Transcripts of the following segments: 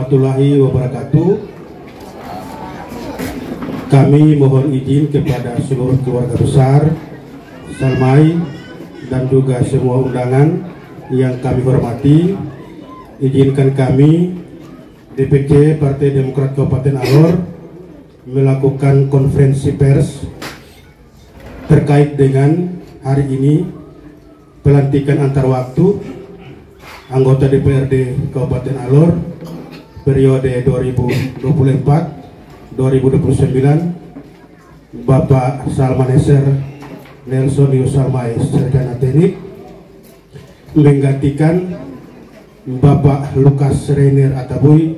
warahmatullahi wabarakatuh. Kami mohon izin kepada seluruh keluarga besar Salmai dan juga semua undangan yang kami hormati. Izinkan kami DPC Partai Demokrat Kabupaten Alor melakukan konferensi pers terkait dengan hari ini pelantikan antar waktu anggota DPRD Kabupaten Alor periode 2024-2029, Bapak Salmaneser Nelson Yus Salmai Sarjana Teknik menggantikan Bapak Lukas Reiner Ataboy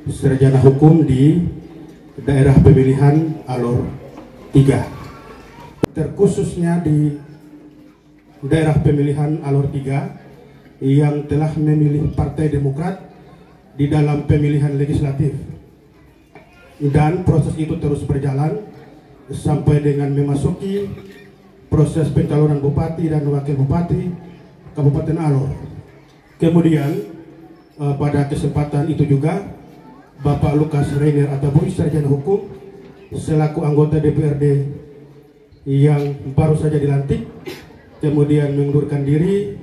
Sarjana Hukum di daerah pemilihan Alor 3. Terkhususnya di daerah pemilihan Alor 3 yang telah memilih Partai Demokrat di dalam pemilihan legislatif, dan proses itu terus berjalan sampai dengan memasuki proses pencalonan bupati dan wakil bupati Kabupaten Alor. Kemudian pada kesempatan itu juga Bapak Lukas Reiner Ataboy Sarjana Hukum selaku anggota DPRD yang baru saja dilantik kemudian mengundurkan diri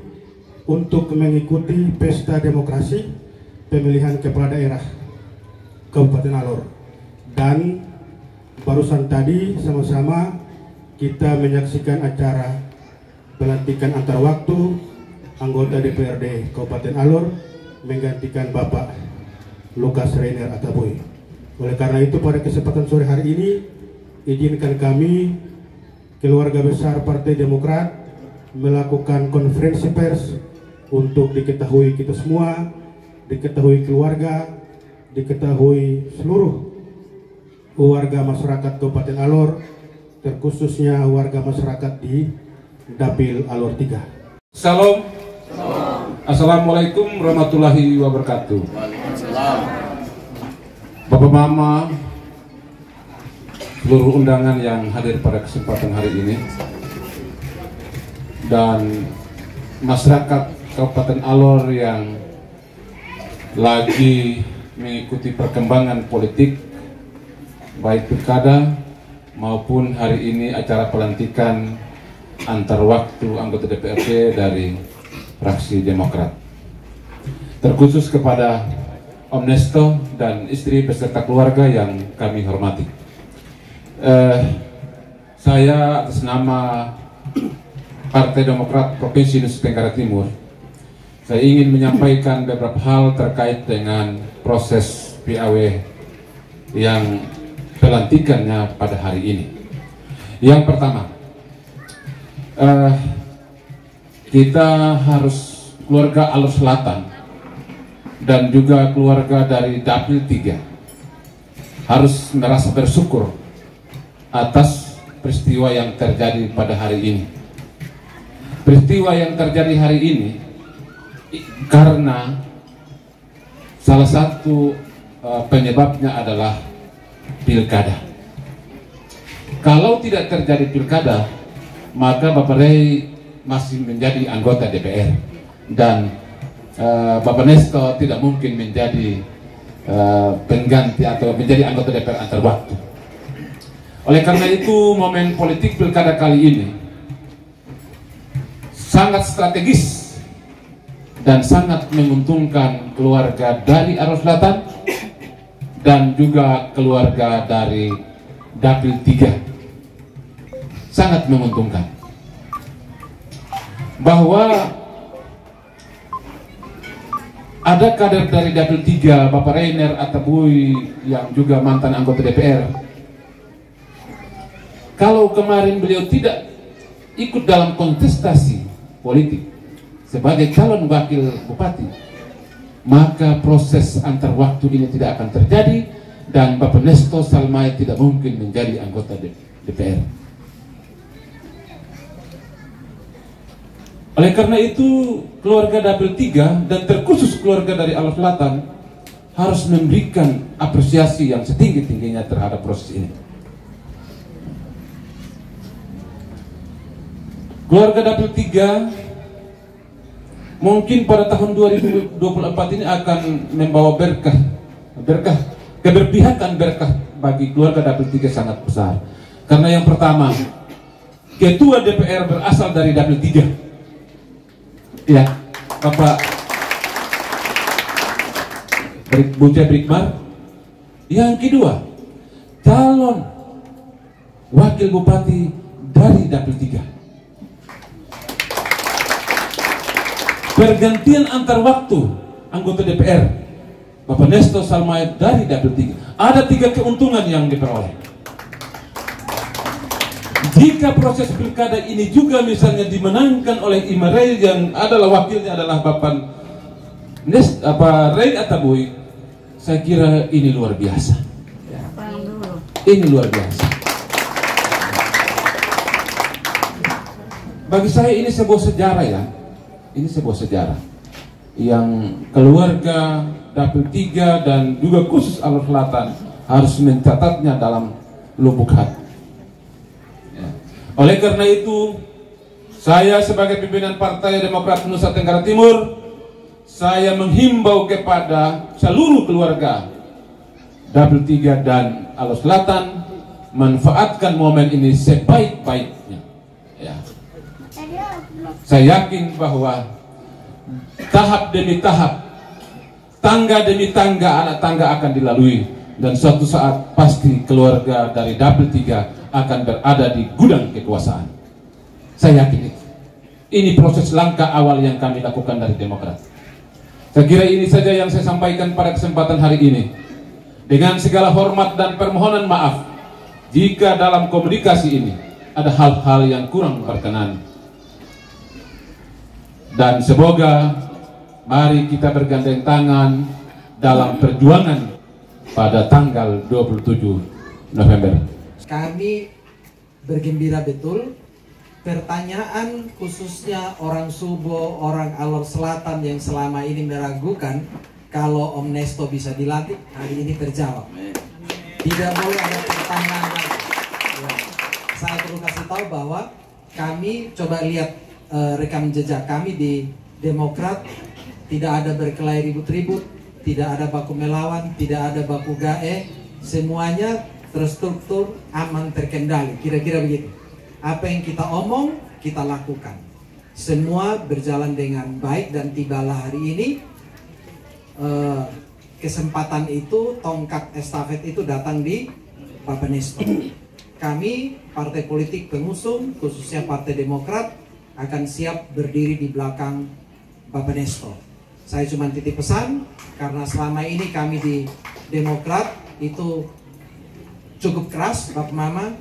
untuk mengikuti pesta demokrasi pemilihan kepala daerah Kabupaten Alor. Dan barusan tadi sama-sama kita menyaksikan acara pelantikan antar waktu anggota DPRD Kabupaten Alor menggantikan Bapak Lukas Reiner Ataboy. Oleh karena itu pada kesempatan sore hari ini izinkan kami keluarga besar Partai Demokrat melakukan konferensi pers untuk diketahui kita semua, diketahui keluarga, diketahui seluruh warga masyarakat Kabupaten Alor, terkhususnya warga masyarakat di Dapil Alor 3. Salam. Assalamualaikum warahmatullahi wabarakatuh. Bapak Mama, seluruh undangan yang hadir pada kesempatan hari ini, dan masyarakat Kabupaten Alor yang lagi mengikuti perkembangan politik baik pilkada maupun hari ini acara pelantikan antar waktu anggota DPRD dari fraksi Demokrat. Terkhusus kepada Om Nesto dan istri beserta keluarga yang kami hormati. Saya atas nama Partai Demokrat Provinsi Nusa Tenggara Timur, saya ingin menyampaikan beberapa hal terkait dengan proses PAW yang pelantikannya pada hari ini. Yang pertama, kita harus keluarga Alor Selatan dan juga keluarga dari Dapil 3 harus merasa bersyukur atas peristiwa yang terjadi pada hari ini. Peristiwa yang terjadi hari ini karena salah satu penyebabnya adalah pilkada. Kalau tidak terjadi pilkada, maka Bapak Rey masih menjadi anggota DPR dan Bapak Nesto tidak mungkin menjadi pengganti atau menjadi anggota DPR antar waktu. Oleh karena itu, momen politik pilkada kali ini sangat strategis dan sangat menguntungkan keluarga dari Alor Selatan dan juga keluarga dari Dapil 3. Sangat menguntungkan bahwa ada kader dari Dapil 3, Bapak Reiner Ataboy yang juga mantan anggota DPR. Kalau kemarin beliau tidak ikut dalam kontestasi politik sebagai calon wakil bupati, maka proses antar waktu ini tidak akan terjadi dan Bapak Nesto Salmai tidak mungkin menjadi anggota DPR. Oleh karena itu, keluarga Dapil 3 dan terkhusus keluarga dari Alor Selatan harus memberikan apresiasi yang setinggi-tingginya terhadap proses ini. Keluarga Dapil 3 mungkin pada tahun 2024 ini akan membawa berkah berkah, keberpihakan berkah bagi keluarga Dapil 3 sangat besar. Karena yang pertama, ketua DPR berasal dari Dapil 3. Ya, Bapak Buja Brikmar. Yang kedua, calon wakil bupati dari Dapil 3. Pergantian antar waktu anggota DPR, Bapak Nesto Salmaed dari Dapil 3. Ada 3 keuntungan yang diperoleh. Jika proses pilkada ini juga misalnya dimenangkan oleh Imarei yang adalah wakilnya adalah Bapak Rey Atabui, saya kira ini luar biasa. Ini luar biasa. Bagi saya ini sebuah sejarah ya. Ini sebuah sejarah yang keluarga Dapil 3 dan juga khusus Alor Selatan harus mencatatnya dalam lubuk hati. Ya. Oleh karena itu, saya sebagai pimpinan Partai Demokrat Nusa Tenggara Timur, saya menghimbau kepada seluruh keluarga Dapil 3 dan Alor Selatan manfaatkan momen ini sebaik-baiknya. Ya. Saya yakin bahwa tahap demi tahap, tangga demi tangga, anak tangga akan dilalui, dan suatu saat pasti keluarga dari Dapil 3 akan berada di gudang kekuasaan. Saya yakin itu. Ini proses langkah awal yang kami lakukan dari Demokrat. Saya kira ini saja yang saya sampaikan pada kesempatan hari ini. Dengan segala hormat dan permohonan maaf jika dalam komunikasi ini ada hal-hal yang kurang berkenan. Dan semoga mari kita bergandeng tangan dalam perjuangan pada tanggal 27 November. Kami bergembira betul. Pertanyaan khususnya orang Subo, orang Alor Selatan yang selama ini meragukan kalau Om Nesto bisa dilantik, hari ini terjawab. Tidak boleh ada pertanyaan lagi. Ya. Saya perlu kasih tahu bahwa kami coba lihat rekam jejak kami di Demokrat, tidak ada berkelahi ribut-ribut, tidak ada baku melawan, tidak ada baku gae, semuanya terstruktur, aman, terkendali, kira-kira begitu. Apa yang kita omong, kita lakukan. Semua berjalan dengan baik dan tibalah hari ini kesempatan itu, tongkat estafet itu datang di Bapak Nesto. Kami partai politik pengusung, khususnya Partai Demokrat, akan siap berdiri di belakang Bapak Nesto. Saya cuma titip pesan, karena selama ini kami di Demokrat itu cukup keras, Bapak Mama.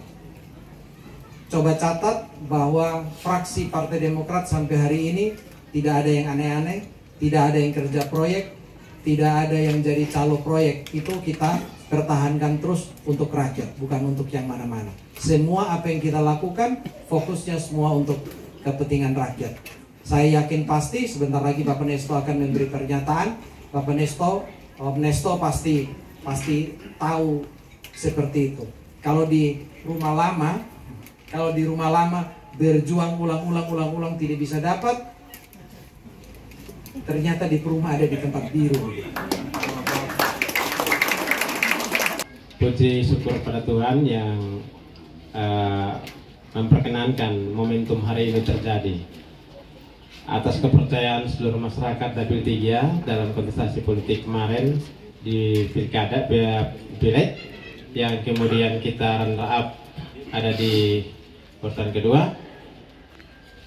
Coba catat bahwa fraksi Partai Demokrat sampai hari ini tidak ada yang aneh-aneh, tidak ada yang kerja proyek, tidak ada yang jadi calo proyek. Itu kita pertahankan terus untuk rakyat, bukan untuk yang mana-mana. Semua apa yang kita lakukan, fokusnya semua untuk kepentingan rakyat. Saya yakin pasti sebentar lagi Bapak Nesto akan memberi pernyataan. Bapak Nesto, Om Nesto pasti tahu seperti itu. Kalau di rumah lama, berjuang ulang tidak bisa dapat, ternyata di rumah ada di tempat biru. Puji syukur pada Tuhan yang memperkenankan momentum hari ini terjadi. Atas kepercayaan seluruh masyarakat Dapil 3 dalam kontestasi politik kemarin di Pilkada Pileg yang kemudian kita runner up ada di urutan kedua,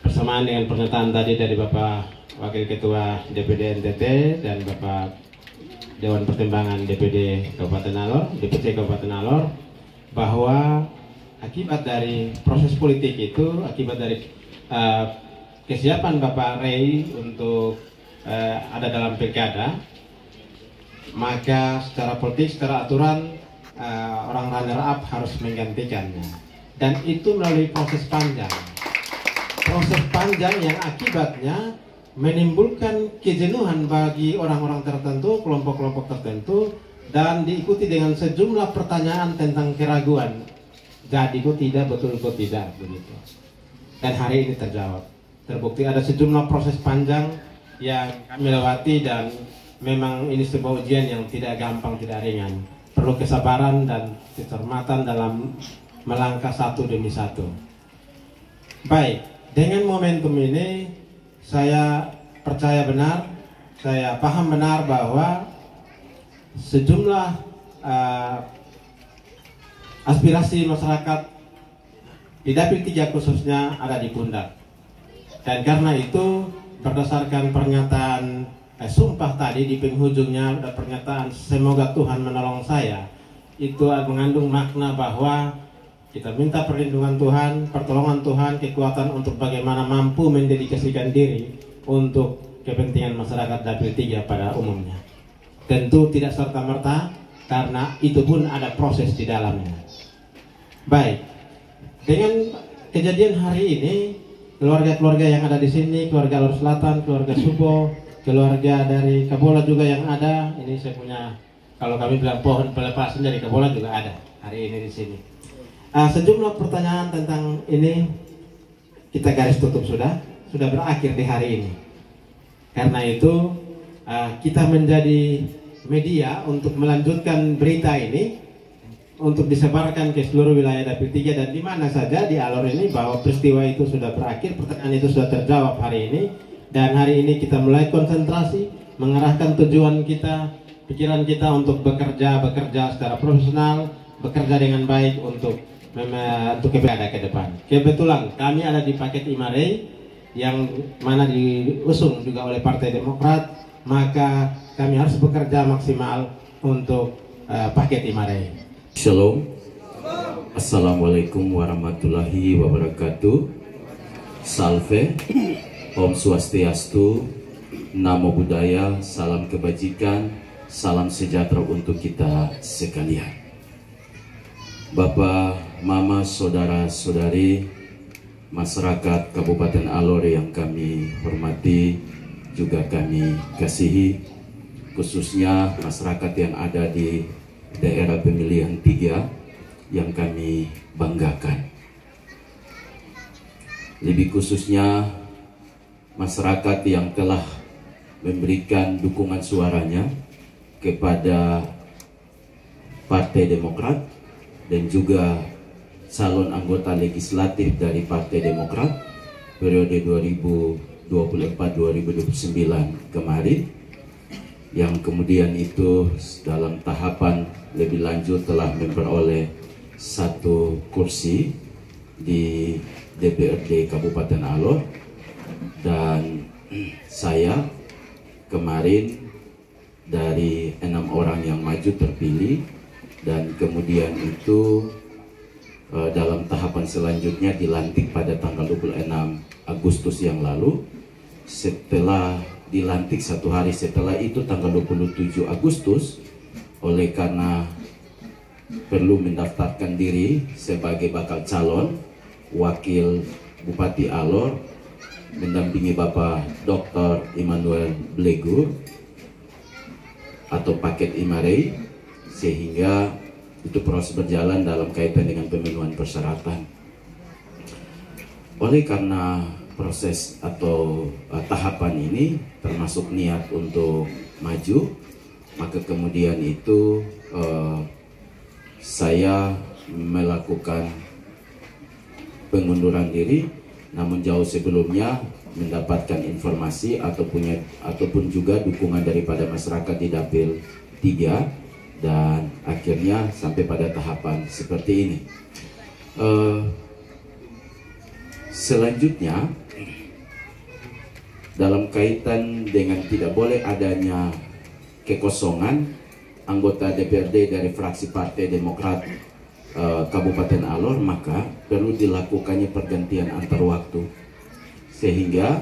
bersamaan dengan pernyataan tadi dari Bapak Wakil Ketua DPD NTT dan Bapak Dewan Pertimbangan DPD Kabupaten Alor, DPC Kabupaten Alor, bahwa akibat dari proses politik itu, akibat dari kesiapan Bapak Rey untuk ada dalam pilkada, maka secara politik, secara aturan orang runner up harus menggantikannya, dan itu melalui proses panjang yang akibatnya menimbulkan kejenuhan bagi orang-orang tertentu, kelompok-kelompok tertentu, dan diikuti dengan sejumlah pertanyaan tentang keraguan. Jadi kok tidak, betul kok tidak, begitu. Dan hari ini terjawab. Terbukti ada sejumlah proses panjang yang kami lewati dan memang ini sebuah ujian yang tidak gampang, tidak ringan. Perlu kesabaran dan kecermatan dalam melangkah satu demi satu. Baik, dengan momentum ini saya percaya benar, saya paham benar bahwa sejumlah aspirasi masyarakat di Dapil 3 khususnya ada di pundak. Dan karena itu berdasarkan pernyataan sumpah tadi di penghujungnya ada pernyataan semoga Tuhan menolong saya, itu mengandung makna bahwa kita minta perlindungan Tuhan, pertolongan Tuhan, kekuatan untuk bagaimana mampu mendedikasikan diri untuk kepentingan masyarakat Dapil 3 pada umumnya. Tentu tidak serta-merta, karena itu pun ada proses di dalamnya. Baik, dengan kejadian hari ini, keluarga-keluarga yang ada di sini, keluarga Alor Selatan, keluarga Subo, keluarga dari Kabola juga yang ada, ini saya punya, kalau kami bilang pohon pelepasan dari Kabola juga ada hari ini di sini. Sejumlah pertanyaan tentang ini kita garis tutup sudah berakhir di hari ini. Karena itu kita menjadi media untuk melanjutkan berita ini untuk disebarkan ke seluruh wilayah Dapil 3 dan di mana saja di Alor ini bahwa peristiwa itu sudah berakhir, pertanyaan itu sudah terjawab hari ini. Dan hari ini kita mulai konsentrasi mengarahkan tujuan kita, pikiran kita untuk bekerja secara profesional, bekerja dengan baik untuk keberadaan ke depan. Kebetulan kami ada di paket Imarei yang mana diusung juga oleh Partai Demokrat, maka kami harus bekerja maksimal untuk paket Imarei. Shalom. Assalamualaikum warahmatullahi wabarakatuh. Salve. Om Swastiastu. Namo Buddhaya. Salam kebajikan. Salam sejahtera untuk kita sekalian. Bapak, Mama, Saudara-saudari, masyarakat Kabupaten Alor yang kami hormati, juga kami kasihi, khususnya masyarakat yang ada di daerah pemilihan 3 yang kami banggakan. Lebih khususnya masyarakat yang telah memberikan dukungan suaranya kepada Partai Demokrat dan juga calon anggota legislatif dari Partai Demokrat periode 2024-2029 kemarin, yang kemudian itu dalam tahapan lebih lanjut telah memperoleh 1 kursi di DPRD Kabupaten Alor. Dan saya kemarin dari 6 orang yang maju terpilih, dan kemudian itu dalam tahapan selanjutnya dilantik pada tanggal 26 Agustus yang lalu. Setelah dilantik 1 hari setelah itu, tanggal 27 Agustus, oleh karena perlu mendaftarkan diri sebagai bakal calon wakil Bupati Alor mendampingi Bapak Dr. Immanuel Blegur atau paket Imarei, sehingga itu proses berjalan dalam kaitan dengan pemenuhan persyaratan. Oleh karena proses atau tahapan ini termasuk niat untuk maju, maka kemudian itu saya melakukan pengunduran diri, namun jauh sebelumnya mendapatkan informasi ataupun juga dukungan daripada masyarakat di Dapil 3, dan akhirnya sampai pada tahapan seperti ini. Selanjutnya, dalam kaitan dengan tidak boleh adanya kekosongan anggota DPRD dari fraksi Partai Demokrat Kabupaten Alor, maka perlu dilakukannya pergantian antar waktu, sehingga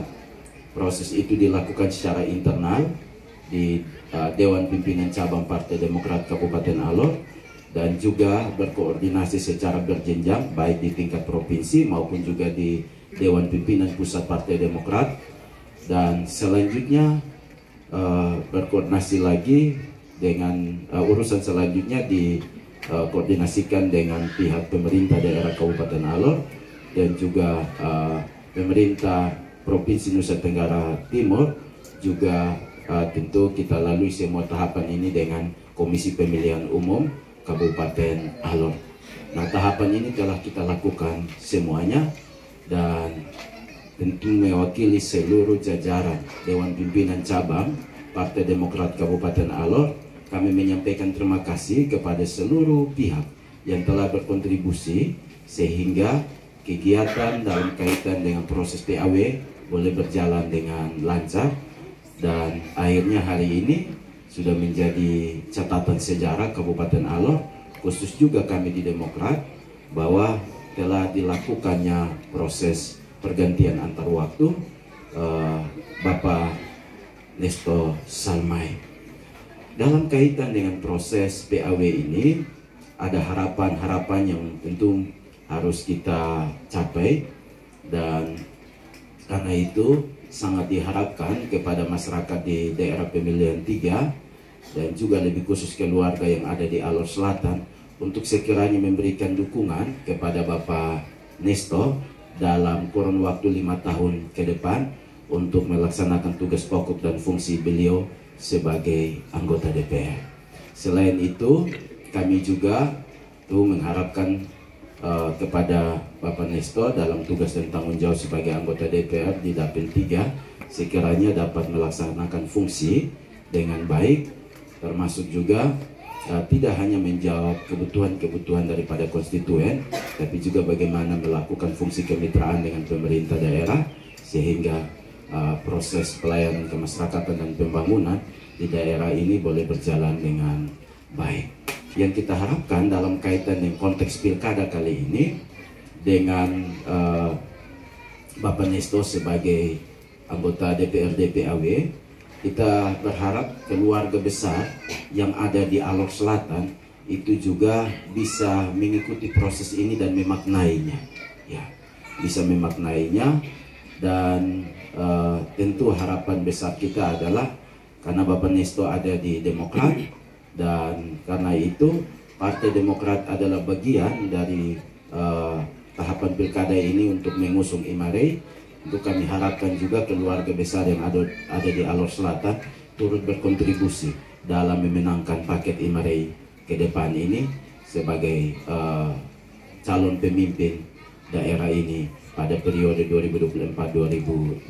proses itu dilakukan secara internal di Dewan Pimpinan Cabang Partai Demokrat Kabupaten Alor, dan juga berkoordinasi secara berjenjang baik di tingkat provinsi maupun juga di Dewan Pimpinan Pusat Partai Demokrat. Dan selanjutnya berkoordinasi lagi dengan urusan selanjutnya dikoordinasikan dengan pihak pemerintah daerah Kabupaten Alor dan juga pemerintah Provinsi Nusa Tenggara Timur, juga tentu kita lalui semua tahapan ini dengan Komisi Pemilihan Umum Kabupaten Alor. Nah, tahapan ini telah kita lakukan semuanya dan tentu mewakili seluruh jajaran Dewan Pimpinan Cabang Partai Demokrat Kabupaten Alor. Kami menyampaikan terima kasih kepada seluruh pihak yang telah berkontribusi sehingga kegiatan dalam kaitan dengan proses PAW boleh berjalan dengan lancar, dan akhirnya hari ini sudah menjadi catatan sejarah Kabupaten Alor, khusus juga kami di Demokrat, bahwa telah dilakukannya proses pergantian antar waktu Bapak Nesto Salmai. Dalam kaitan dengan proses PAW ini ada harapan-harapan yang tentu harus kita capai, dan karena itu sangat diharapkan kepada masyarakat di daerah pemilihan 3 dan juga lebih khusus keluarga yang ada di Alor Selatan untuk sekiranya memberikan dukungan kepada Bapak Nesto dalam kurun waktu 5 tahun ke depan untuk melaksanakan tugas pokok dan fungsi beliau sebagai anggota DPR. Selain itu, kami juga mengharapkan kepada Bapak Nesto dalam tugas dan tanggung jawab sebagai anggota DPR di Dapil 3 sekiranya dapat melaksanakan fungsi dengan baik, termasuk juga tidak hanya menjawab kebutuhan-kebutuhan daripada konstituen, tapi juga bagaimana melakukan fungsi kemitraan dengan pemerintah daerah sehingga proses pelayanan kemasyarakatan dan pembangunan di daerah ini boleh berjalan dengan baik. Yang kita harapkan dalam kaitan dengan konteks pilkada kali ini dengan Bapak Nesto sebagai anggota DPRD PAW, kita berharap keluarga besar yang ada di Alor Selatan itu juga bisa mengikuti proses ini dan memaknainya, ya, bisa memaknainya. Dan tentu harapan besar kita adalah karena Bapak Nesto ada di Demokrat, dan karena itu Partai Demokrat adalah bagian dari tahapan pilkada ini untuk mengusung Imarei. Untuk kami harapkan juga keluarga besar yang ada di Alor Selatan turut berkontribusi dalam memenangkan paket Imarei ke depan ini sebagai calon pemimpin daerah ini pada periode 2024-2029.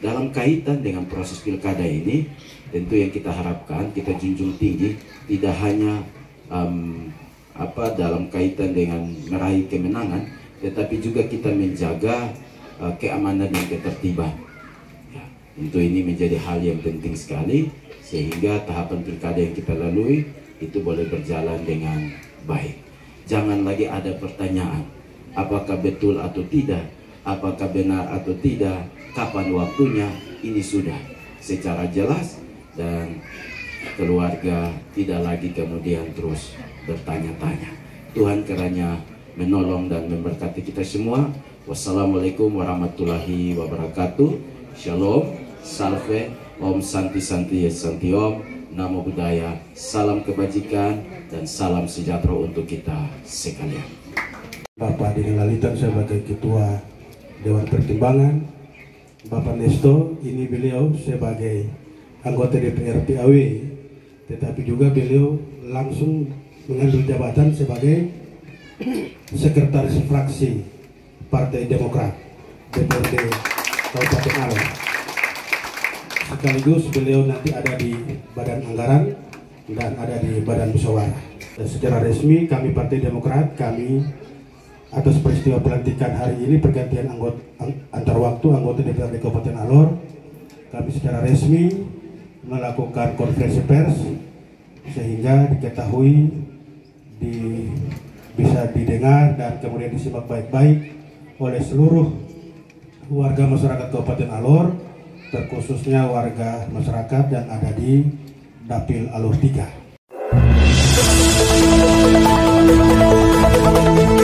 Dalam kaitan dengan proses pilkada ini, tentu yang kita harapkan, kita junjung tinggi tidak hanya dalam kaitan dengan meraih kemenangan, tetapi juga kita menjaga keamanan dan ketertiban. Ya, tentu ini menjadi hal yang penting sekali sehingga tahapan pilkada yang kita lalui itu boleh berjalan dengan baik. Jangan lagi ada pertanyaan, apakah betul atau tidak, apakah benar atau tidak, kapan waktunya. Ini sudah secara jelas dan keluarga tidak lagi kemudian terus bertanya-tanya. Tuhan kiranya menolong dan memberkati kita semua. Wassalamualaikum warahmatullahi wabarakatuh. Shalom, salve, om santi santi santi om, namo buddhaya, salam kebajikan dan salam sejahtera untuk kita sekalian. Bapak Dini Lalitan sebagai Ketua Dewan Pertimbangan, Bapak Nesto ini beliau sebagai anggota DPR PAW, tetapi juga beliau langsung mengambil jabatan sebagai sekretaris fraksi Partai Demokrat DPRD Kabupaten Alor. Sekaligus beliau nanti ada di Badan Anggaran dan ada di Badan Musyawarah. Dan secara resmi kami Partai Demokrat, kami atas peristiwa pelantikan hari ini pergantian anggota antar waktu anggota DPRD Kabupaten Alor, kami secara resmi melakukan konferensi pers sehingga diketahui, bisa didengar dan kemudian disimak baik-baik oleh seluruh warga masyarakat Kabupaten Alor, terkhususnya warga masyarakat yang ada di Dapil Alor 3.